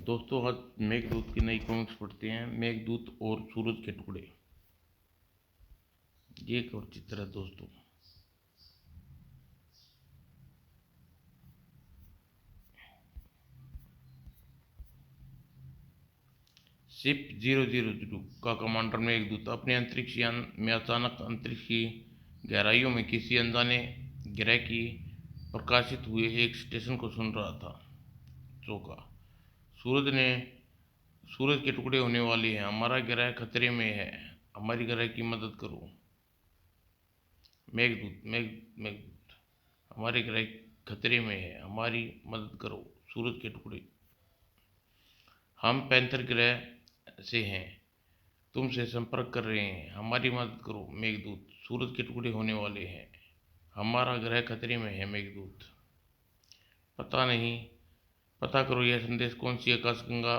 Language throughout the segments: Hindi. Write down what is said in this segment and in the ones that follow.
दोस्तों, आज मेघदूत की नई कॉमिक्स पढ़ते हैं। मेघदूत और सूरज के टुकड़े। ये एक और चित्र है दोस्तों। शिप 000 का कमांडर मेघदूत अपने अंतरिक्ष यान में अचानक अंतरिक्ष की गहराइयों में किसी अनजाने ग्रह की प्रकाशित हुए एक स्टेशन को सुन रहा था। चौंका। सूरज के टुकड़े होने वाले हैं, हमारा ग्रह खतरे में है, हमारी ग्रह की मदद करो। मेघदूत, हमारे ग्रह खतरे में है, हमारी मदद करो। सूरज के टुकड़े, हम पैंथर ग्रह से हैं, तुमसे संपर्क कर रहे हैं, हमारी मदद करो। मेघदूत, सूरज के टुकड़े होने वाले हैं, हमारा ग्रह खतरे में है। मेघदूत, पता नहीं, पता करो यह संदेश कौन सी आकाशगंगा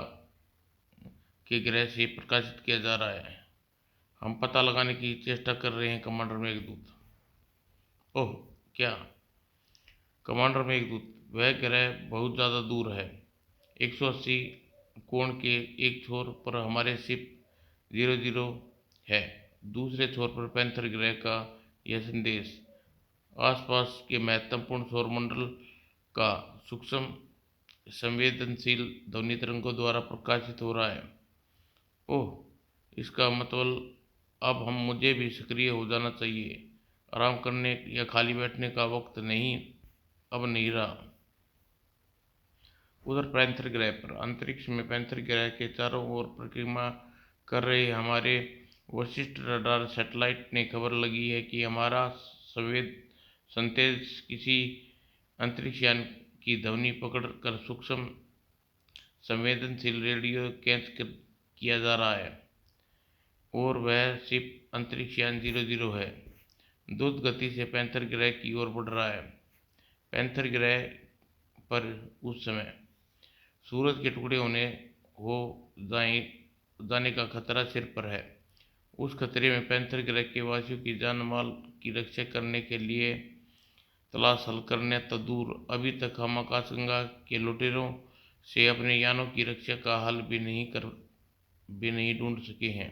के ग्रह से प्रकाशित किया जा रहा है। हम पता लगाने की चेष्टा कर रहे हैं कमांडर मेघदूत। ओह, क्या? कमांडर मेघदूत, वह ग्रह बहुत ज़्यादा दूर है। 180 कोण के एक छोर पर हमारे शिप 00 है, दूसरे छोर पर पैंथर ग्रह का यह संदेश आसपास के महत्वपूर्ण सौरमंडल का सूक्ष्म संवेदनशील ध्वनि तरंगों द्वारा प्रकाशित हो रहा है। ओह, इसका मतलब अब हम मुझे भी सक्रिय हो जाना चाहिए। आराम करने या खाली बैठने का वक्त नहीं, अब नहीं रहा। उधर पैंथर ग्रह पर अंतरिक्ष में पैंथर ग्रह के चारों ओर परिक्रमा कर रहे हमारे वशिष्ठ रडार सैटेलाइट ने खबर लगी है कि हमारा संदेश किसी अंतरिक्षयान की ध्वनि पकड़ कर सूक्ष्म संवेदनशील रेडियो किया जा रहा है, और वह शिप अंतरिक्षयान 00 है, द्रुत गति से पैंथर ग्रह की ओर बढ़ रहा है। पैंथर ग्रह पर उस समय सूरज के टुकड़े हो जाने का खतरा सिर पर है। उस खतरे में पैंथर ग्रह के वासियों की जान माल की रक्षा करने के लिए तलाश हल करने तो दूर, अभी तक हम आकाशगंगा के लुटेरों से अपने यानों की रक्षा का हल भी नहीं ढूंढ सके हैं।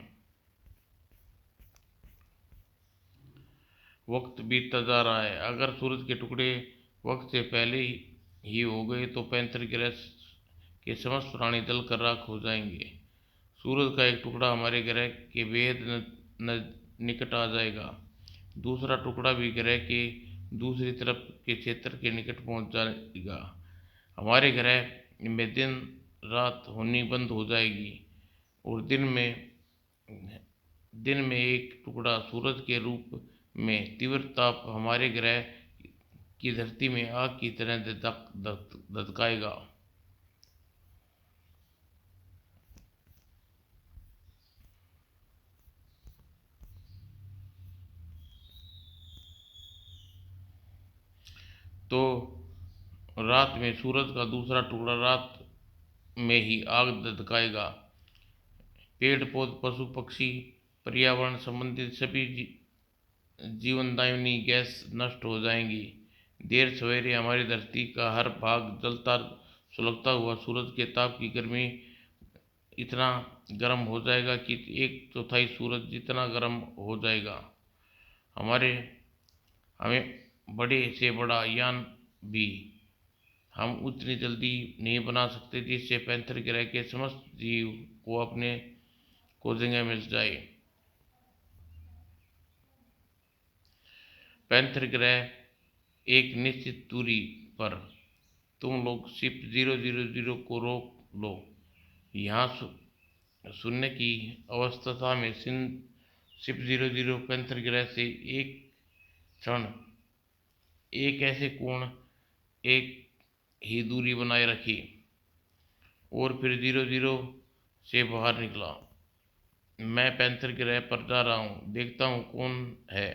वक्त बीतता जा रहा है। अगर सूरज के टुकड़े वक्त से पहले ही हो गए तो पैंथर ग्रह के समस्त प्राणी जल कर राख हो जाएंगे। सूरज का एक टुकड़ा हमारे ग्रह के बेहद निकट आ जाएगा, दूसरा टुकड़ा भी ग्रह के दूसरी तरफ के क्षेत्र के निकट पहुंच जाएगा। हमारे ग्रह में दिन रात होनी बंद हो जाएगी, और दिन में एक टुकड़ा सूरज के रूप में तीव्र ताप हमारे ग्रह की धरती में आग की तरह धधकाएगा। तो रात में सूरज का दूसरा टुकड़ा रात में ही आग धधकाएगा। पेड़ पौधे, पशु पक्षी, पर्यावरण संबंधित सभी जीवनदायिनी गैस नष्ट हो जाएंगी। देर सवेरे हमारी धरती का हर भाग जलता सुलगता हुआ सूरज के ताप की गर्मी इतना गर्म हो जाएगा कि 1/4 सूरज जितना गर्म हो जाएगा। हमें बड़े से बड़ा यान भी हम उतनी जल्दी नहीं बना सकते जिससे पैंथर ग्रह के समस्त जीव को अपने को जगह मिल जाए। पैंथर ग्रह एक निश्चित दूरी पर, तुम लोग शिप 000 को रोक लो। यहाँ सुनने की अवस्था में शिप 00 पैंथर ग्रह से एक क्षण एक ऐसे कोण एक ही दूरी बनाए रखी, और फिर 00 से बाहर निकला। मैं पैंथर ग्रह पर जा रहा हूँ, देखता हूँ कौन है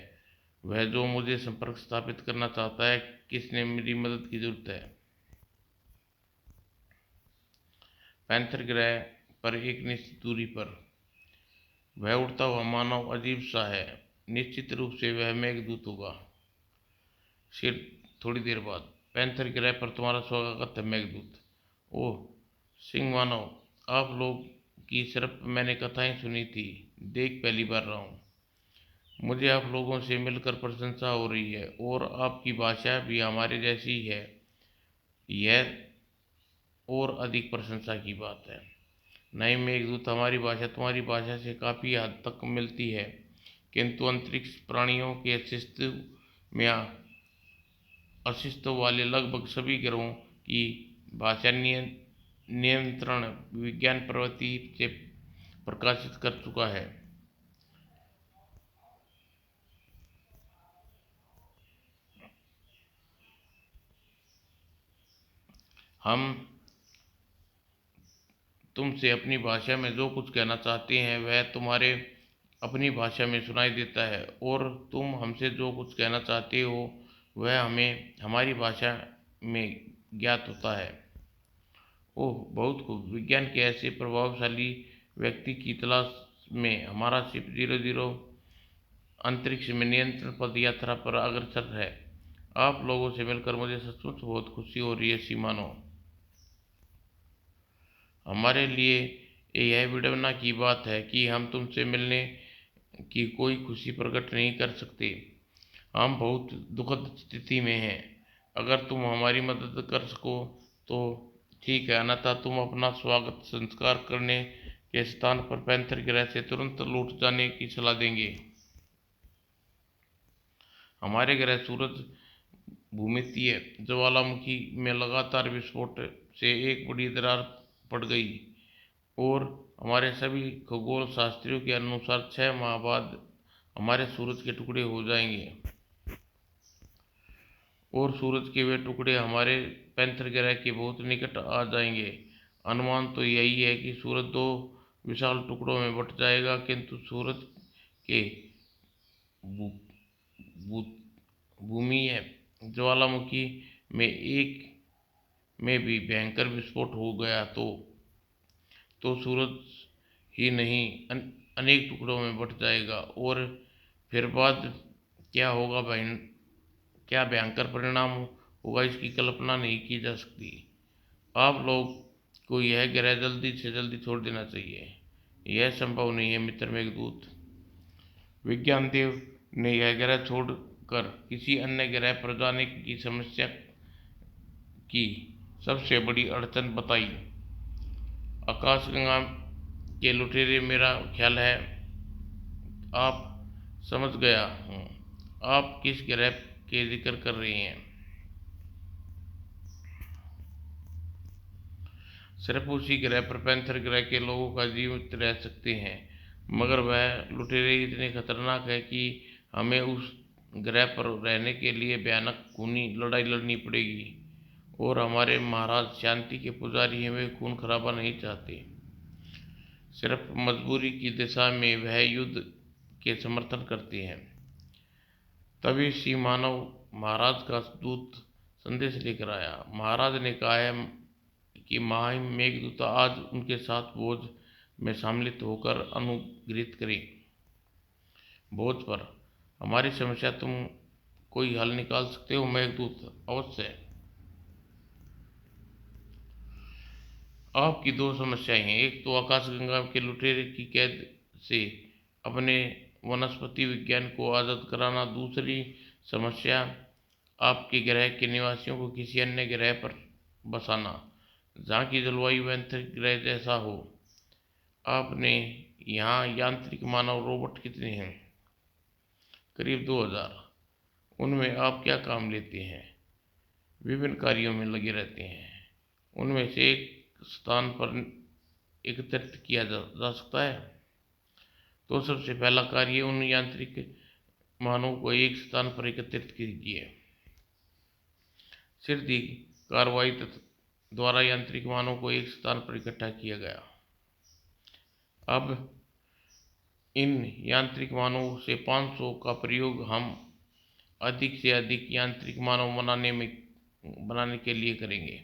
वह जो मुझे संपर्क स्थापित करना चाहता है, किसने मेरी मदद की जरूरत है। पैंथर ग्रह पर एक निश्चित दूरी पर वह उड़ता हुआ मानव अजीब सा है, निश्चित रूप से वह मेघदूत होगा। फिर थोड़ी देर बाद, पैंथर ग्रह पर तुम्हारा स्वागत है मेघदूत। ओह, सिंह मानव, आप लोग की सिर्फ मैंने कथाएं सुनी थी, देख पहली बार रहा हूँ। मुझे आप लोगों से मिलकर प्रशंसा हो रही है और आपकी भाषा भी हमारे जैसी ही है। यह और अधिक प्रशंसा की बात है। नहीं मेघदूत, हमारी भाषा तुम्हारी भाषा से काफ़ी हद तक मिलती है, किंतु अंतरिक्ष प्राणियों के अस्तित्व में अस्तित्व वाले लगभग सभी ग्रहों की भाषा नियंत्रण विज्ञान प्रवृत्ति से प्रकाशित कर चुका है। हम तुमसे अपनी भाषा में जो कुछ कहना चाहते हैं वह तुम्हारे अपनी भाषा में सुनाई देता है, और तुम हमसे जो कुछ कहना चाहते हो वह हमें हमारी भाषा में ज्ञात होता है। ओह बहुत खूब। विज्ञान के ऐसे प्रभावशाली व्यक्ति की तलाश में हमारा शिप 00 अंतरिक्ष में नियंत्रण पद यात्रा पर अग्रसर है। आप लोगों से मिलकर मुझे सचमुच बहुत खुशी हो रही है सीमानो। हमारे लिए यह विडंबना की बात है कि हम तुमसे मिलने की कोई खुशी प्रकट नहीं कर सकते। हम बहुत दुखद स्थिति में हैं। अगर तुम हमारी मदद कर सको तो ठीक है, अन्यथा तुम अपना स्वागत संस्कार करने के स्थान पर पैंथर ग्रह से तुरंत लौट जाने की सलाह देंगे। हमारे ग्रह सूरज भूमध्य ज्वालामुखी में लगातार विस्फोट से एक बड़ी दरार पड़ गई, और हमारे सभी खगोल शास्त्रियों के अनुसार 6 माह बाद हमारे सूरज के टुकड़े हो जाएंगे, और सूरज के वे टुकड़े हमारे पैंथर ग्रह के बहुत निकट आ जाएंगे। अनुमान तो यही है कि सूरज 2 विशाल टुकड़ों में बट जाएगा, किंतु सूरज के भूमीय ज्वालामुखी में एक में भी भयंकर विस्फोट हो गया तो सूरज ही नहीं अनेक टुकड़ों में बट जाएगा, और फिर बाद क्या होगा, क्या भयंकर परिणाम होगा इसकी कल्पना नहीं की जा सकती। आप लोग को यह ग्रह जल्दी से जल्दी छोड़ देना चाहिए। यह संभव नहीं है मित्र मेघदूत। विज्ञान देव ने यह ग्रह छोड़कर किसी अन्य ग्रह पर जाने की समस्या की सबसे बड़ी अड़चन बताई। आकाशगंगा के लुटेरे, मेरा ख्याल है आप समझ गया हूँ आप किस ग्रह के जिक्र कर रहे हैं। सिर्फ उसी ग्रह पर पैंथर ग्रह के लोगों का जीवित रह सकते हैं, मगर वह लुटेरे इतने खतरनाक है कि हमें उस ग्रह पर रहने के लिए भयानक खूनी लड़ाई लड़नी पड़ेगी, और हमारे महाराज शांति के पुजारी हैं, वे खून खराबा नहीं चाहते। सिर्फ मजबूरी की दिशा में वह युद्ध के समर्थन करते हैं। तभी श्री मानव महाराज का दूत संदेश लेकर आया। महाराज ने कहा है कि मेघदूत आज उनके साथ भोज में सम्मिलित होकर अनुग्रहित करें। भोज पर हमारी समस्या तुम कोई हल निकाल सकते हो मेघदूत? अवश्य। आपकी 2 समस्याएं हैं, एक तो आकाशगंगा के लुटेरे की कैद से अपने वनस्पति विज्ञान को आज़ाद कराना, दूसरी समस्या आपके ग्रह के निवासियों को किसी अन्य ग्रह पर बसाना जहाँ की जलवायु पैंथर ग्रह जैसा हो। आपने यहाँ यांत्रिक मानव रोबोट कितने हैं? करीब 2000। उनमें आप क्या काम लेते हैं? विभिन्न कार्यों में लगे रहते हैं। उनमें से एक स्थान पर एकत्रित किया जा सकता है। तो सबसे पहला कार्य उन यांत्रिक मानव को एक स्थान पर एकत्रित कीजिए। सीधी कार्रवाई द्वारा यांत्रिक मानव को एक स्थान पर इकट्ठा किया गया। अब इन यांत्रिक मानव से 500 का प्रयोग हम अधिक से अधिक यांत्रिक मानव बनाने के लिए करेंगे।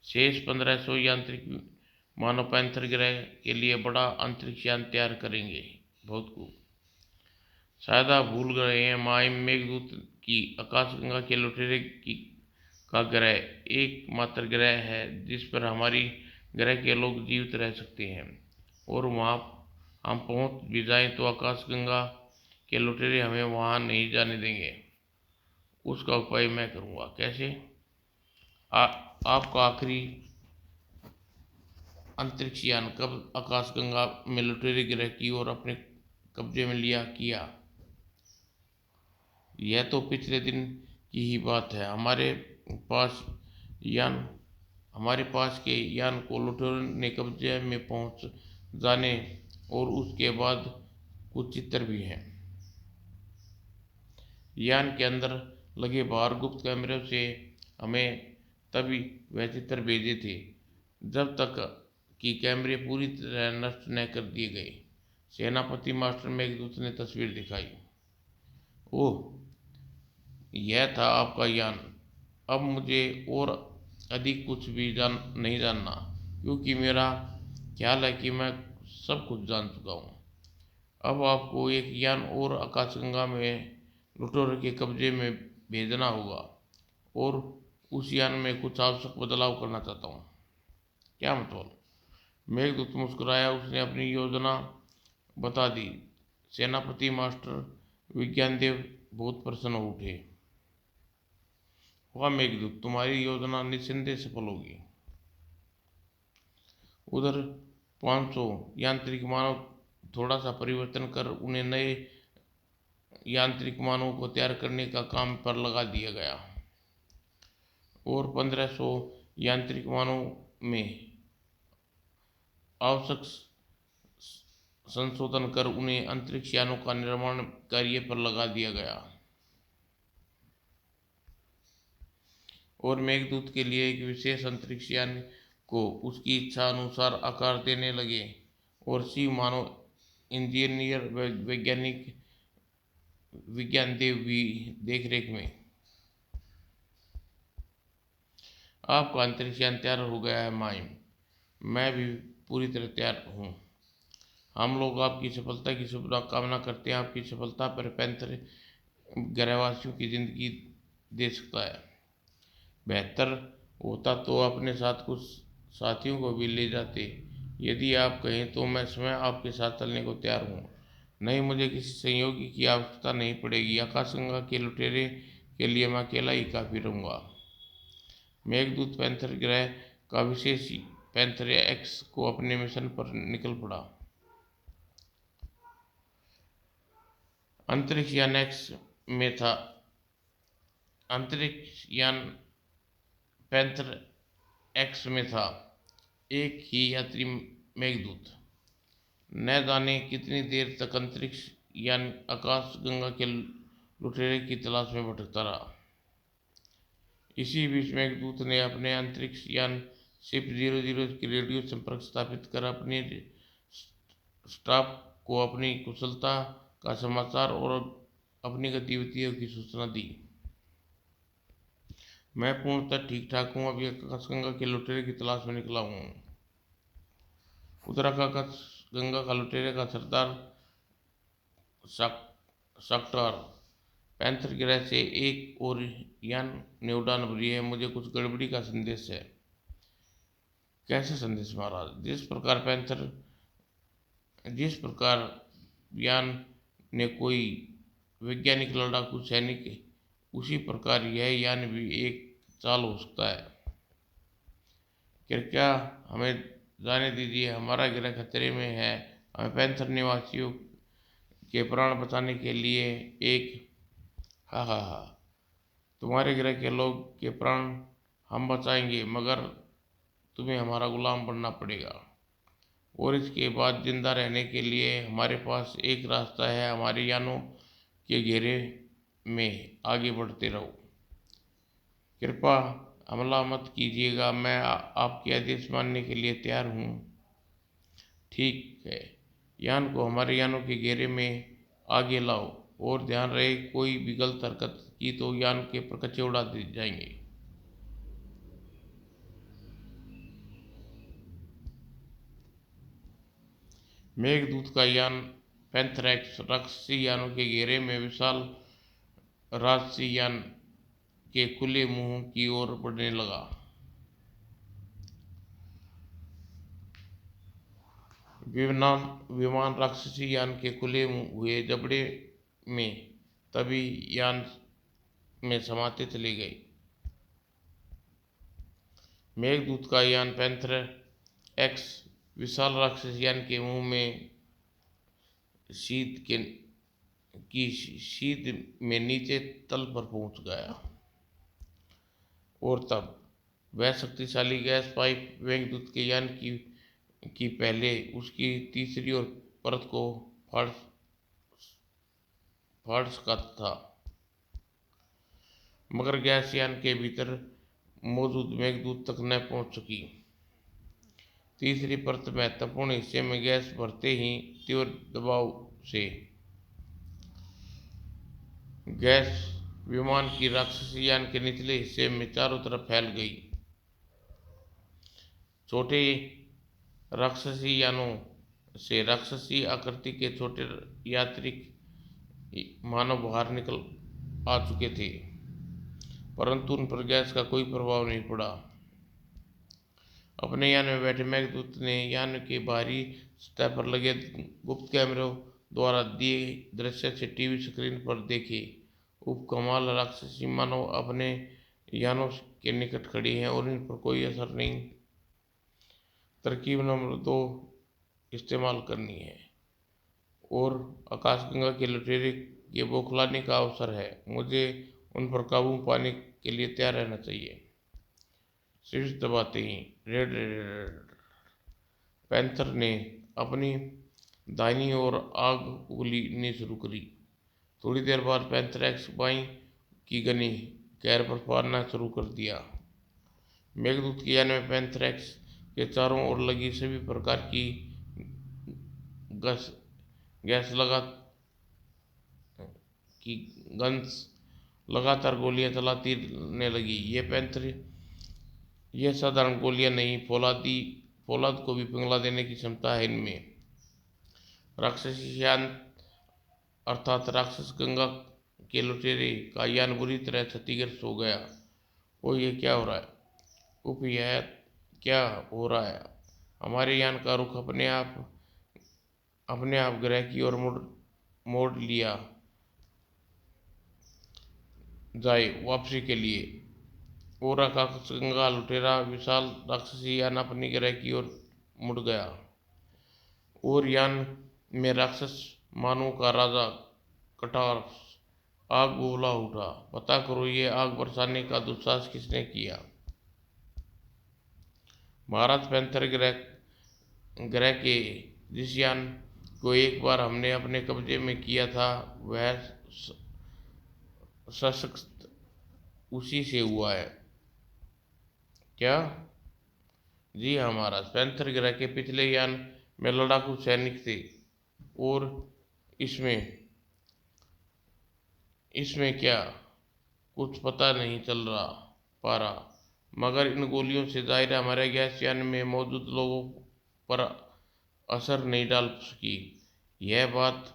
शेष 1500 यांत्रिक मानव पैंथर ग्रह के लिए बड़ा अंतरिक्ष यान तैयार करेंगे। बहुत खूब। शायद आप भूल गए हैं मेघदूत की आकाशगंगा के लुटेरे की का ग्रह एकमात्र ग्रह है जिस पर हमारी ग्रह के लोग जीवित रह सकते हैं, और वहाँ हम पहुँच भी जाएं तो आकाशगंगा के लुटेरे हमें वहाँ नहीं जाने देंगे। उसका उपाय मैं करूँगा। कैसे? आपका आखिरी अंतरिक्ष यान कब आकाशगंगा में लुटेरे ग्रह की ओर अपने कब्जे में किया? यह तो पिछले दिन की ही बात है। पास यान हमारे पास के यान को लुटेरों ने कब्जे में पहुंच जाने और उसके बाद कुछ चित्र भी हैं। यान के अंदर लगे बाहर गुप्त कैमरे से हमें तभी वह चित्र भेजे थे जब तक कि कैमरे पूरी तरह नष्ट न कर दिए गए। सेनापति मास्टर मेघदूत ने तस्वीर दिखाई। ओह, यह था आपका यान। अब मुझे और अधिक कुछ भी नहीं जानना, क्योंकि मेरा ख्याल है कि मैं सब कुछ जान चुका हूँ। अब आपको एक यान और आकाशगंगा में लुटेरों के कब्जे में भेजना होगा, और उस यान में कुछ आवश्यक बदलाव करना चाहता हूँ। क्या मतलब? मेघदूत मुस्कुराया। उसने अपनी योजना बता दी। सेनापति मास्टर विज्ञानदेव बहुत प्रसन्न हो उठे। वाह मेघदूत, तुम्हारी योजना निस्संदेह सफल होगी। उधर 500 यांत्रिक मानव थोड़ा सा परिवर्तन कर उन्हें नए यांत्रिक मानवों को तैयार करने का काम पर लगा दिया गया, और 1500 यांत्रिक मानव में आवश्यक संशोधन कर उन्हें अंतरिक्ष यानों का निर्माण कार्य पर लगा दिया गया। और मेघदूत के लिए एक विशेष अंतरिक्ष यान को उसकी इच्छा अनुसार आकार देने लगे, और शिव मानव इंजीनियर वैज्ञानिक विज्ञानदेव भी देखरेख में। आपका अंतरिक्ष यान तैयार हो गया है माइम। मैं भी पूरी तरह तैयार हूँ। हम लोग आपकी सफलता की शुभकामना करते हैं। आपकी सफलता पर पैंथर ग्रहवासियों की जिंदगी दे सकता है। बेहतर होता तो अपने साथ कुछ साथियों को भी ले जाते। यदि आप कहें तो मैं स्वयं आपके साथ चलने को तैयार हूँ। नहीं, मुझे किसी सहयोगी की आवश्यकता नहीं पड़ेगी। आकाशगंगा के लुटेरे के लिए मैं अकेला ही काफ़ी रहूँगा। मेघदूत पैंथर ग्रह का विशेष पैंथर एक्स को अपने मिशन पर निकल पड़ा। अंतरिक्ष यान एक्स में था। अंतरिक्ष यान पैंथर एक्स में था एक ही यात्री मेघदूत। न जाने कितनी देर तक अंतरिक्ष यान आकाशगंगा के लुटेरे की तलाश में भटकता रहा। इसी बीच मेघदूत ने अपने अंतरिक्ष यान शिप 00 की रेडियो संपर्क स्थापित कर अपने स्टाफ को अपनी कुशलता का समाचार और अपनी गतिविधियों की सूचना दी। मैं पूर्णतः ठीक ठाक हूँ। अभी आकाशगंगा के लुटेरे की तलाश में निकला हूँ। उधर आकाशगंगा का लुटेरे का सरदार शाक्टार पैंथर ग्रह से एक और यान ने उड़ान भरी है। मुझे कुछ गड़बड़ी का संदेश है। कैसे संदेश महाराज? जिस प्रकार यान ने कोई वैज्ञानिक लड़ाकू सैनिक, उसी प्रकार यह यान भी एक चाल हो सकता है। कृपया हमें जाने दीजिए। हमारा ग्रह खतरे में है। हमें पैंथर निवासियों के प्राण बचाने के लिए एक हा हा हा तुम्हारे ग्रह के लोग के प्राण हम बचाएंगे, मगर तुम्हें हमारा गुलाम बनना पड़ेगा। और इसके बाद जिंदा रहने के लिए हमारे पास एक रास्ता है। हमारे यानों के घेरे में आगे बढ़ते रहो। कृपया हमला मत कीजिएगा। मैं आपके आदेश मानने के लिए तैयार हूँ। ठीक है, यान को हमारे यानों के घेरे में आगे लाओ, और ध्यान रहे कोई भी गलत हरकत की तो यान के परखच्चे उड़ा दिए जाएंगे। मेघदूत का यान पैंथर एक्स राक्षसी यानों के घेरे में विशाल राजसी यान के खुले मुंह की ओर बढ़ने लगा। विमान राक्षसी यान के खुले हुए जबड़े में तभी यान में समाते चले गए। मेघदूत का यान पैंथर एक्स विशाल राक्षस यान के मुंह में शीत में नीचे तल पर पहुंच गया और तब वह शक्तिशाली गैस पाइप मेघदूत के यान की पहले उसकी तीसरी और परत को फाड़ सका था, मगर गैस यान के भीतर मौजूद मेघदूत तक न पहुंच सकी। तीसरी परत महत्वपूर्ण हिस्से में गैस भरते ही तीव्र दबाव से गैस विमान की राक्षसी यान के निचले हिस्से में चारों तरफ फैल गई। छोटे राक्षसी यानों से राक्षसी आकृति के छोटे यात्रिक मानव बाहर निकल आ चुके थे, परंतु उन पर गैस का कोई प्रभाव नहीं पड़ा। अपने यान में बैठे मेघदूत ने यान के बाहरी सतह पर लगे गुप्त कैमरों द्वारा दिए दृश्य से टीवी स्क्रीन पर देखे उपकमाल राक्षसी मानव अपने यानों के निकट खड़ी हैं और इन पर कोई असर नहीं। तरकीब नंबर 2 इस्तेमाल करनी है और आकाशगंगा के लुटेरे के बौखलाने का अवसर है। मुझे उन पर काबू पाने के लिए तैयार रहना चाहिए। शीर्ष दबाते ही रेड पैंथर ने अपनी दाहिनी ओर आग उगलनी शुरू करी। थोड़ी देर बाद पैंथर एक्स बाई की गनी कैर पर फाड़ना शुरू कर दिया। मेघदूत की यान में पैंथर एक्स के चारों ओर लगी सभी प्रकार की गैस लगातार गोलियां चलाती रहने लगी। यह साधारण गोलियां नहीं, फौलाद को भी पिघला देने की क्षमता है इनमें। राक्षसी यान अर्थात राक्षस गंगा के लुटेरे का यान बुरी तरह क्षतिग्रस्त हो गया। ये क्या हो रहा है? यह क्या हो रहा है? हमारे यान का रुख अपने आप ग्रह की ओर मोड़ लिया जाए वापसी के लिए। और आकाशगंगा लुटेरा विशाल राक्षसी यान अपनी ग्रह की ओर मुड़ गया और यान में राक्षस मानवों का राजा कटार आग बोला उठा। पता करो ये आग बरसाने का दुस्साहस किसने किया? महाराज पैंथर ग्रह के जिस यान को एक बार हमने अपने कब्जे में किया था वह सशक्त उसी से हुआ है। क्या? जी हाँ महाराज, पैंथर ग्रह के पिछले यान में लड़ाकू सैनिक थे और इसमें क्या कुछ पता नहीं चल पा रहा, मगर इन गोलियों से जाहिर हमारे गैस यान में मौजूद लोगों पर असर नहीं डाल सकी। यह बात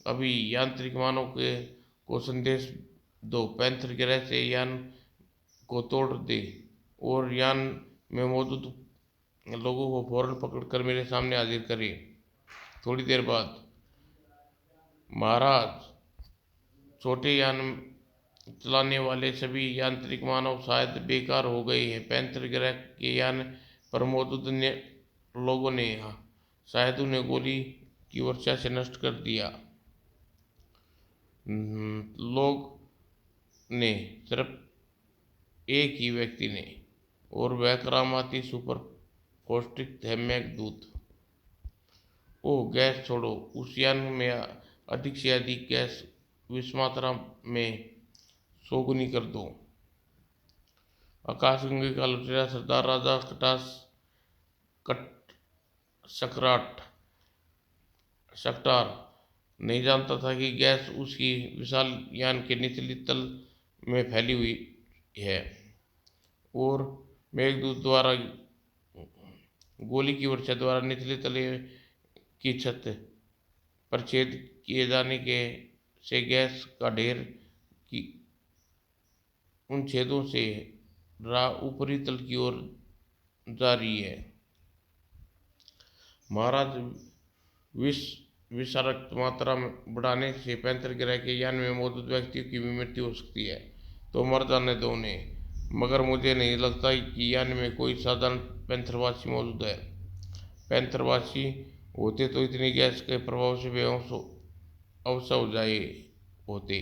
अभी यांत्रिक मानव को संदेश दो, पैंथर ग्रह से यान को तोड़ दे और यान में मौजूद लोगों को फौरन पकड़कर मेरे सामने हाजिर करे। थोड़ी देर बाद महाराज, छोटे यान चलाने वाले सभी यांत्रिक मानव शायद बेकार हो गए हैं। पैंथर ग्रह के यान पर मौजूद लोगों ने शायद उन्हें गोली की वर्षा से नष्ट कर दिया। लोग ने सिर्फ एक ही व्यक्ति ने, और वह करामाती सुपर पौष्टिक है मेघदूत। गैस छोड़ो, उस यान में अधिक से अधिक गैस विष मात्रा में 100 गुनी कर दो। आकाशगंगा का लुटेरा सरदार राजा शकटार नहीं जानता था कि गैस उसकी विशाल यान के निचली तल में फैली हुई है और मेघदूत द्वारा गोली की वर्षा द्वारा निचले तले की छत पर छेद किए जाने से गैस का ढेर उन छेदों से राह ऊपरी तल की ओर जा रही है। महाराज, विष विषाक्त मात्रा में बढ़ाने से पैंथर ग्रह के यान में मौजूद व्यक्तियों की भी मृत्यु हो सकती है, तो मर जाने दो उन्हें। मगर मुझे नहीं लगता कि यान में कोई साधारण पैंथरवासी मौजूद है। पैंथरवासी होते तो इतनी गैस के प्रभाव से बेहोश अवश्य हो जाए होते,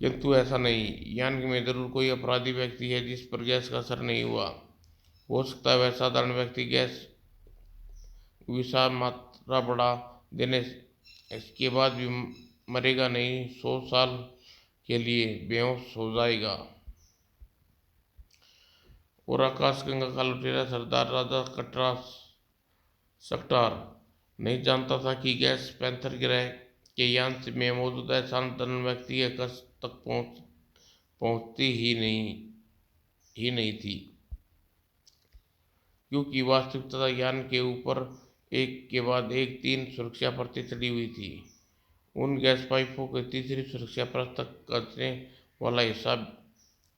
किंतु ऐसा नहीं। यान में जरूर कोई अपराधी व्यक्ति है जिस पर गैस का असर नहीं हुआ। हो सकता है वह साधारण व्यक्ति गैस विषाक्त मात्रा बढ़ा देने इसके बाद भी मरेगा नहीं, 100 साल के लिए बेहोश हो जाएगा। और आकाशगंगा का लुटेरा सरदार राजा सक्टार नहीं जानता था कि गैस पैंथर ग्रह के यान में मौजूद साधारण व्यक्ति के कष्ट तक पहुंचती ही नहीं थी, क्योंकि वास्तविकता यान के ऊपर एक के बाद एक 3 सुरक्षा परतें चढ़ी हुई थी। उन गैस पाइपों के तीसरी सुरक्षा परत तक कचरे वाला हिस्सा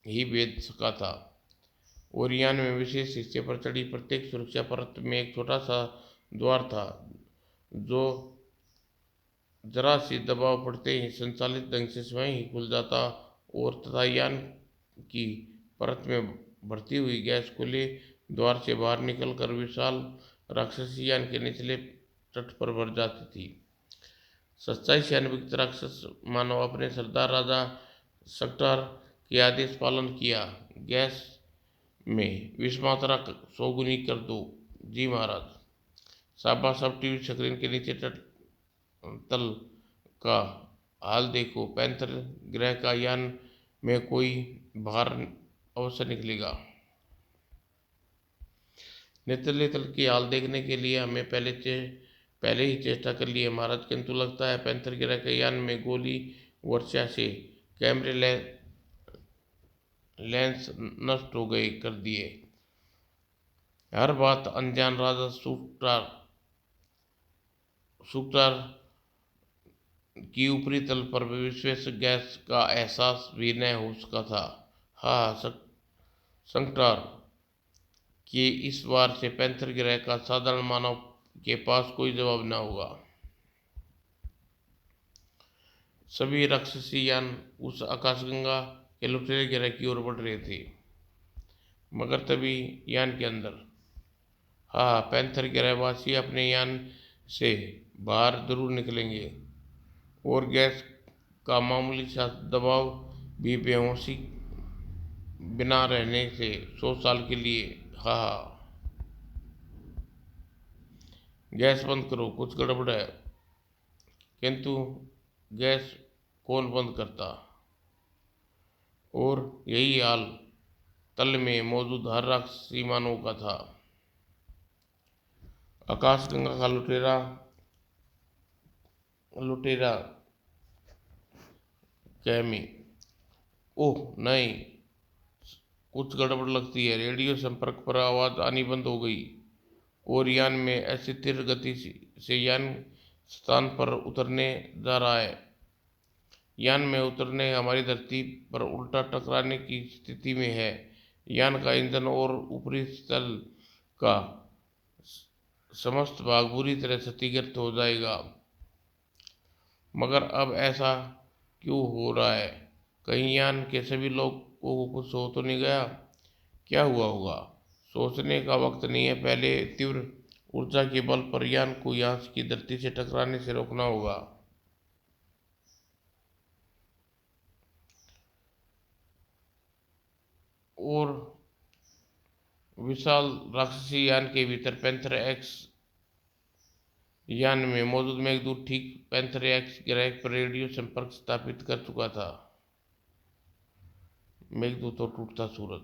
ही भेद सका था, और यान में विशेष हिस्से पर चढ़ी प्रत्येक सुरक्षा परत में एक छोटा सा द्वार था, जो जरा सी दबाव पड़ते ही संचालित ढंग से स्वयं ही खुल जाता, और तथा यान की परत में भरती हुई गैस खुले द्वार से बाहर निकलकर विशाल राक्षसी यान के निचले तट पर भर जाती थी। सच्चाई से अनभिज्ञ राक्षस मानव अपने सरदार राजा सक्टार के आदेश पालन किया। गैस में विष मात्रा 100 गुनी कर दो। जी महाराज। शाबाश। अब टीवी स्क्रीन के नीचे तल का हाल देखो। पैंथर ग्रह का यान में कोई बाहर अवश्य निकलेगा। निचले तल की हाल देखने के लिए हमें पहले ही चेष्टा कर ली है महाराज, किंतु लगता है पैंथर ग्रह के यान में गोली वर्षा से कैमरे लेंस नष्ट हो गए कर दिए। हर बात अनजान राजा सुक्टार की ऊपरी तल पर विशेष गैस का एहसास भी न हो सका था। हाँ, सक्टार कि इस बार से पैंथर ग्रह का साधारण मानव के पास कोई जवाब न होगा। सभी राक्षसी यान उस आकाशगंगा के लुटेरे ग्रह की ओर बढ़ रहे थे, मगर तभी यान के अंदर हाँ, पैंथर ग्रहवासी अपने यान से बाहर जरूर निकलेंगे, और गैस का मामूली सा दबाव भी बेहोशी बिना रहने से 100 साल के लिए। हाँ, गैस बंद करो, कुछ गड़बड़ है। किंतु गैस कौन बंद करता? और यही हाल तल में मौजूद हर राक्षसी मानव का था। आकाशगंगा का लुटेरा कैमी। ओह नहीं, कुछ गड़बड़ लगती है। रेडियो संपर्क पर आवाज़ आनी बंद हो गई, और यान में अस्थिर गति से यान स्थान पर उतरने जा रहा है। यान में उतरने हमारी धरती पर उल्टा टकराने की स्थिति में है। यान का इंजन और ऊपरी तल का समस्त भाग बुरी तरह क्षतिग्रस्त हो जाएगा। मगर अब ऐसा क्यों हो रहा है? कहीं यान के सभी लोगों को कुछ हो तो नहीं गया? क्या हुआ होगा? सोचने का वक्त नहीं है। पहले तीव्र ऊर्जा के बल पर यान को यहाँ की धरती से टकराने से रोकना होगा। और विशाल राक्षसी यान के भीतर पैंथर एक्स यान में मौजूद मेघदूत ठीक पैंथर एक्स ग्रह पर रेडियो संपर्क स्थापित कर चुका था। मेघदूत और टूटता सूरज।